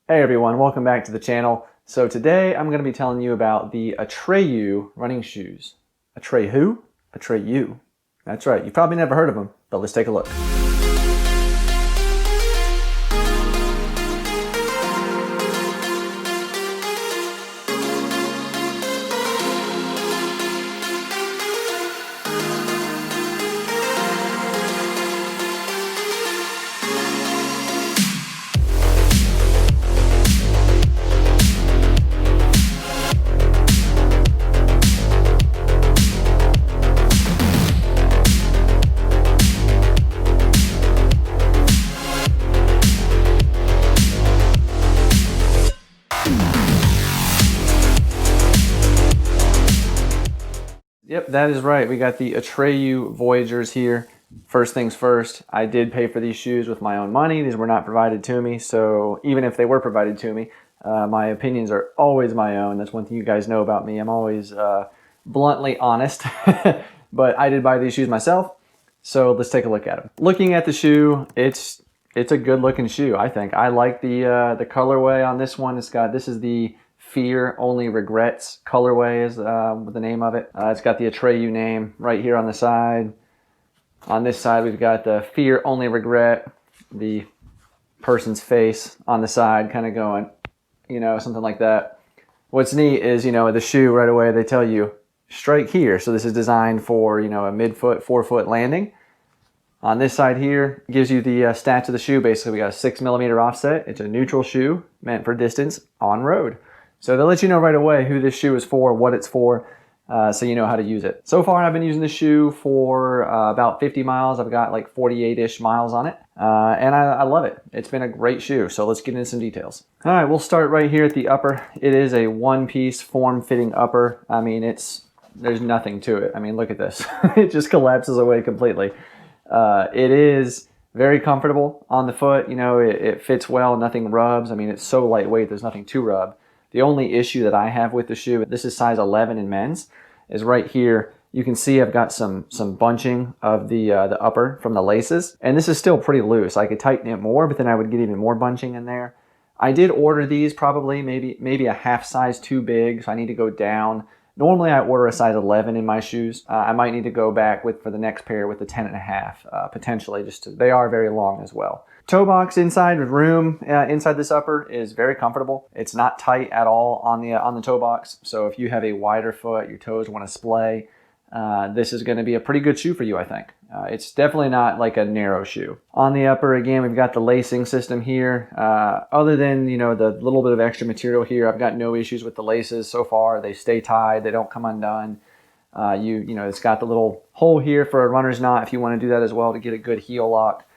Hey everyone, welcome back to the channel. So today I'm going to be telling you about the Atreyu running shoes. Atreyu who? Atreyu. That's right, you've probably never heard of them, but let's take a look. Yep, that is right. We got the Atreyu Voyagers here. First things first, I did pay for these shoes with my own money. These were not provided to me, so even if they were provided to me, my opinions are always my own. That's one thing you guys know about me. I'm always bluntly honest, but I did buy these shoes myself, so let's take a look at them. Looking at the shoe, it's a good looking shoe, I think. I like the colorway on this one. This is the Fear Only Regrets colorway is the name of it. It's got the Atreyu name right here on the side. On this side, we've got the Fear Only Regret, the person's face on the side, kind of going, you know, something like that. What's neat is, you know, the shoe right away, they tell you strike here. So this is designed for, you know, a mid-foot, forefoot landing. On this side here, gives you the stats of the shoe. Basically, we got a 6mm offset. It's a neutral shoe meant for distance on road. So they'll let you know right away who this shoe is for, what it's for, so you know how to use it. So far, I've been using this shoe for about 50 miles. I've got like 48-ish miles on it, and I love it. It's been a great shoe, so let's get into some details. All right, we'll start right here at the upper. It is a one-piece form-fitting upper. I mean, there's nothing to it. I mean, look at this. It just collapses away completely. It is very comfortable on the foot. You know, it fits well, nothing rubs. I mean, it's so lightweight, there's nothing to rub. The only issue that I have with the shoe, this is size 11 in men's, is right here. You can see I've got some bunching of the upper from the laces, and this is still pretty loose. I could tighten it more, but then I would get even more bunching in there. I did order these probably maybe a half size too big, so I need to go down. Normally I order a size 11 in my shoes. I might need to go back for the next pair with the 10.5 potentially. They are very long as well. Toe box inside with room inside this upper is very comfortable. It's not tight at all on the toe box. So if you have a wider foot, your toes want to splay, this is going to be a pretty good shoe for you, I think. It's definitely not like a narrow shoe. On the upper, again, we've got the lacing system here. Other than, you know, the little bit of extra material here, I've got no issues with the laces so far. They stay tied. They don't come undone. You know, it's got the little hole here for a runner's knot if you want to do that as well to get a good heel lock.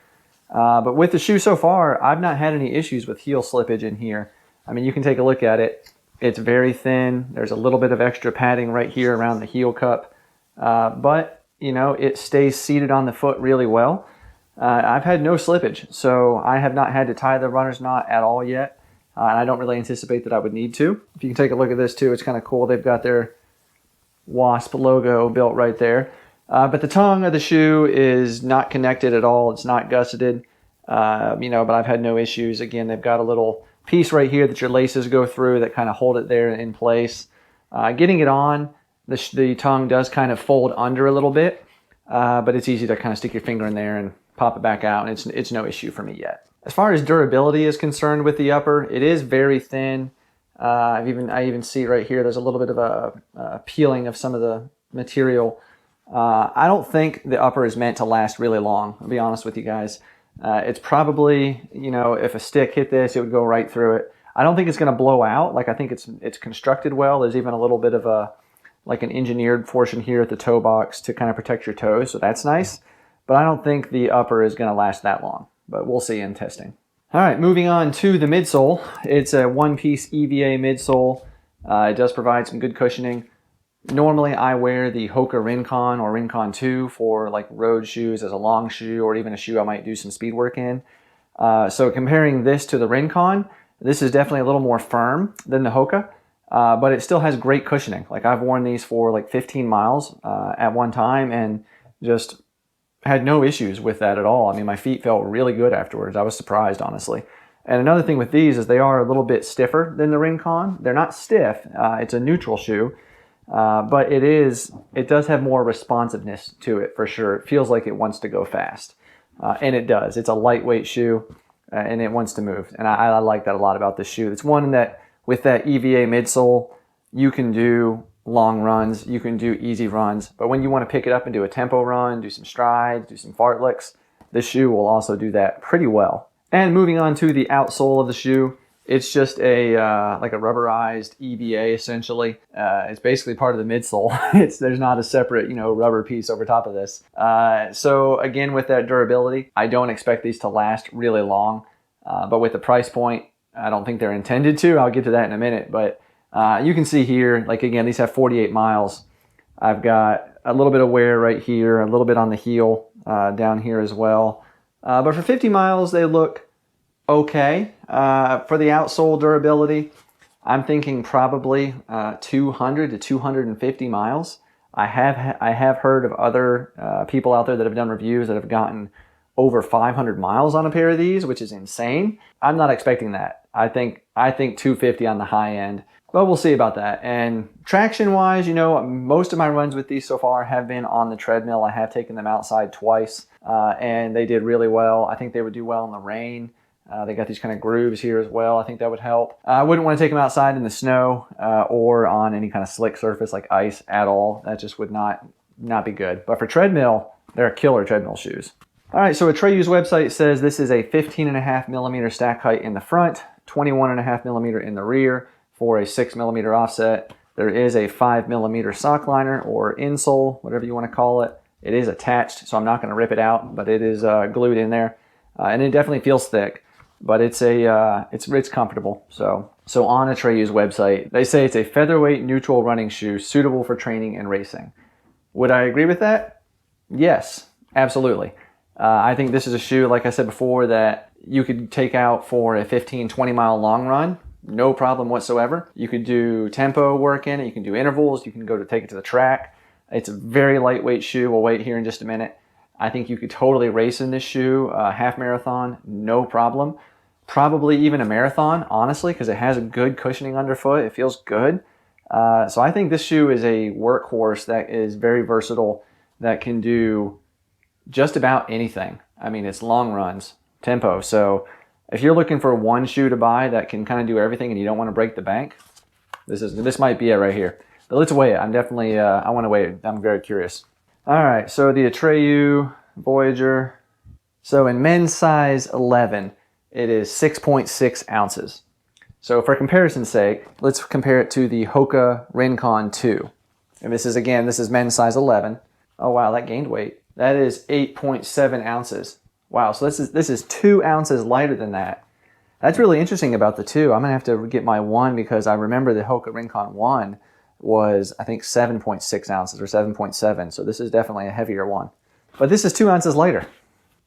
But with the shoe so far, I've not had any issues with heel slippage in here. I mean, you can take a look at it. It's very thin. There's a little bit of extra padding right here around the heel cup. But, you know, it stays seated on the foot really well. I've had no slippage, so I have not had to tie the runner's knot at all yet. And I don't really anticipate that I would need to. If you can take a look at this too, it's kind of cool. They've got their Wasp logo built right there. But the tongue of the shoe is not connected at all. It's not gusseted, you know, but I've had no issues. Again, they've got a little piece right here that your laces go through that kind of hold it there in place. Getting it on, the tongue does kind of fold under a little bit, but it's easy to kind of stick your finger in there and pop it back out, and it's no issue for me yet. As far as durability is concerned with the upper, it is very thin. I even see right here, there's a little bit of a peeling of some of the material. I don't think the upper is meant to last really long, I'll be honest with you guys. It's probably, you know, if a stick hit this, it would go right through it. I don't think it's going to blow out. Like, I think it's constructed well. There's even a little bit of like an engineered portion here at the toe box to kind of protect your toes, so that's nice. But I don't think the upper is going to last that long, but we'll see in testing. All right, moving on to the midsole. It's a one-piece EVA midsole. It does provide some good cushioning. Normally, I wear the Hoka Rincon or Rincon 2 for like road shoes as a long shoe, or even a shoe I might do some speed work in. So comparing this to the Rincon, this is definitely a little more firm than the Hoka, but it still has great cushioning. Like, I've worn these for like 15 miles at one time and just had no issues with that at all. I mean, my feet felt really good afterwards. I was surprised, honestly. And another thing with these is they are a little bit stiffer than the Rincon. They're not stiff. It's a neutral shoe, but it does have more responsiveness to it for sure. It feels like it wants to go fast, and it does. It's a lightweight shoe, and it wants to move. And I like that a lot about this shoe. It's one that with that EVA midsole, you can do long runs, you can do easy runs, but when you want to pick it up and do a tempo run, do some strides, do some fartleks, this shoe will also do that pretty well. And moving on to the outsole of the shoe, it's just a like a rubberized EVA essentially. It's basically part of the midsole. There's not a separate rubber piece over top of this. So again, with that durability, I don't expect these to last really long. But with the price point, I don't think they're intended to. I'll get to that in a minute. But you can see here, like again, these have 48 miles. I've got a little bit of wear right here, a little bit on the heel down here as well. But for 50 miles, they look okay. For the outsole durability, I'm thinking probably 200 to 250 miles. I have heard of other people out there that have done reviews that have gotten over 500 miles on a pair of these, which is insane. I'm not expecting that. I think 250 on the high end, but we'll see about that. And traction wise, most of my runs with these so far have been on the treadmill. I have taken them outside twice, and they did really well. I think they would do well in the rain. They got these kind of grooves here as well. I think that would help. I wouldn't want to take them outside in the snow or on any kind of slick surface like ice at all. That just would not be good. But for treadmill, they're killer treadmill shoes. All right, so Atreyu's website says this is a 15.5 millimeter stack height in the front, 21.5 millimeter in the rear for a 6 millimeter offset. There is a 5 millimeter sock liner or insole, whatever you want to call it. It is attached, so I'm not going to rip it out, but it is glued in there, and it definitely feels thick. But it's comfortable. So on Atreyu's website, they say it's a featherweight neutral running shoe suitable for training and racing. Would I agree with that? Yes, absolutely. I think this is a shoe, like I said before, that you could take out for a 15, 20 mile long run, no problem whatsoever. You could do tempo work in it, you can do intervals, you can take it to the track. It's a very lightweight shoe. We'll wait here in just a minute. I think you could totally race in this shoe, half marathon, no problem. Probably even a marathon, honestly, because it has a good cushioning underfoot. It feels good. So I think this shoe is a workhorse that is very versatile, that can do just about anything. I mean, it's long runs, tempo. So if you're looking for one shoe to buy that can kind of do everything and you don't want to break the bank, this might be it right here. But let's weigh it. I'm definitely, I want to weigh it. I'm very curious. All right, so the Atreyu Voyager. So in men's size 11, it is 6.6 ounces. So for comparison's sake, let's compare it to the Hoka Rincon 2. And this is men's size 11. Oh wow, that gained weight. That is 8.7 ounces. Wow, so this is 2 ounces lighter than that. That's really interesting about the 2. I'm gonna have to get my 1 because I remember the Hoka Rincon 1 was, I think, 7.6 ounces or 7.7. So this is definitely a heavier one. But this is 2 ounces lighter.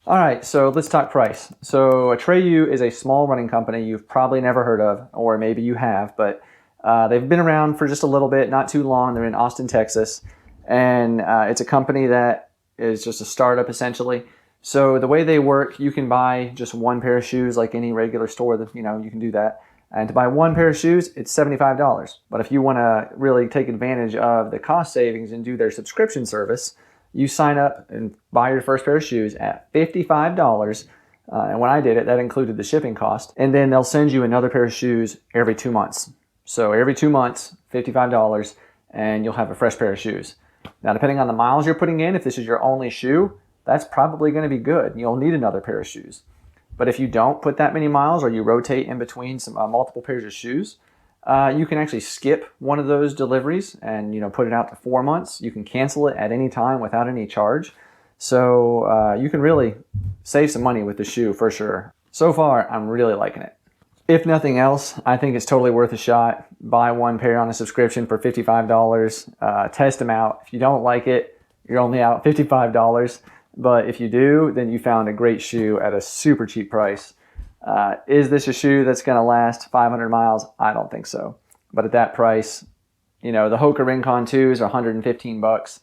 All right, so let's talk price. So Atreyu is a small running company you've probably never heard of, or maybe you have, but they've been around for just a little bit, not too long. They're in Austin, Texas. And it's a company that is just a startup essentially. So the way they work, you can buy just one pair of shoes like any regular store that, you can do that. And to buy one pair of shoes, it's $75. But if you want to really take advantage of the cost savings and do their subscription service, you sign up and buy your first pair of shoes at $55. And when I did it, that included the shipping cost. And then they'll send you another pair of shoes every 2 months. So every 2 months, $55, and you'll have a fresh pair of shoes. Now, depending on the miles you're putting in, if this is your only shoe, that's probably going to be good. You'll need another pair of shoes. But if you don't put that many miles or you rotate in between some multiple pairs of shoes, you can actually skip one of those deliveries and put it out to 4 months. You can cancel it at any time without any charge. So you can really save some money with the shoe for sure. So far, I'm really liking it. If nothing else, I think it's totally worth a shot. Buy one pair on a subscription for $55. Test them out. If you don't like it, you're only out $55. But if you do, then you found a great shoe at a super cheap price. Is this a shoe that's going to last 500 miles? I don't think so. But at that price, the Hoka Rincon 2s are $115.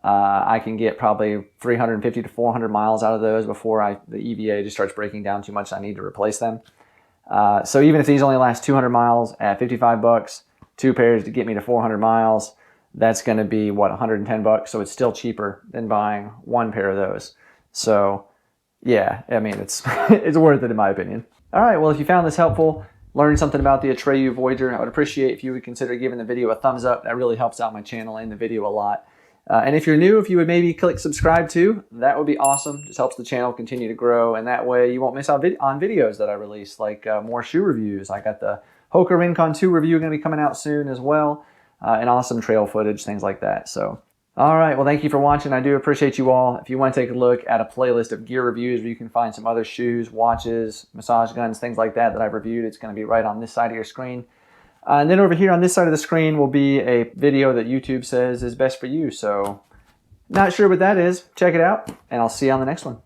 I can get probably 350 to 400 miles out of those before the EVA just starts breaking down too much. I need to replace them. So even if these only last 200 miles at 55 bucks, 2 pairs to get me to 400 miles, that's going to be what, 110 bucks. So it's still cheaper than buying 1 pair of those. So yeah, I mean, it's it's worth it in my opinion. All right, well, if you found this helpful, learned something about the Atreyu Voyager, I would appreciate if you would consider giving the video a thumbs up. That really helps out my channel and the video a lot. And if you're new, if you would maybe click subscribe too, that would be awesome. Just helps the channel continue to grow, and that way you won't miss out on videos that I release, like more shoe reviews. I got the Hoka Rincon 2 review going to be coming out soon as well, and awesome trail footage, things like that. So, all right, well, thank you for watching. I do appreciate you all. If you want to take a look at a playlist of gear reviews where you can find some other shoes, watches, massage guns, things like that I've reviewed, it's going to be right on this side of your screen. And then over here on this side of the screen will be a video that YouTube says is best for you. So, not sure what that is. Check it out, and I'll see you on the next one.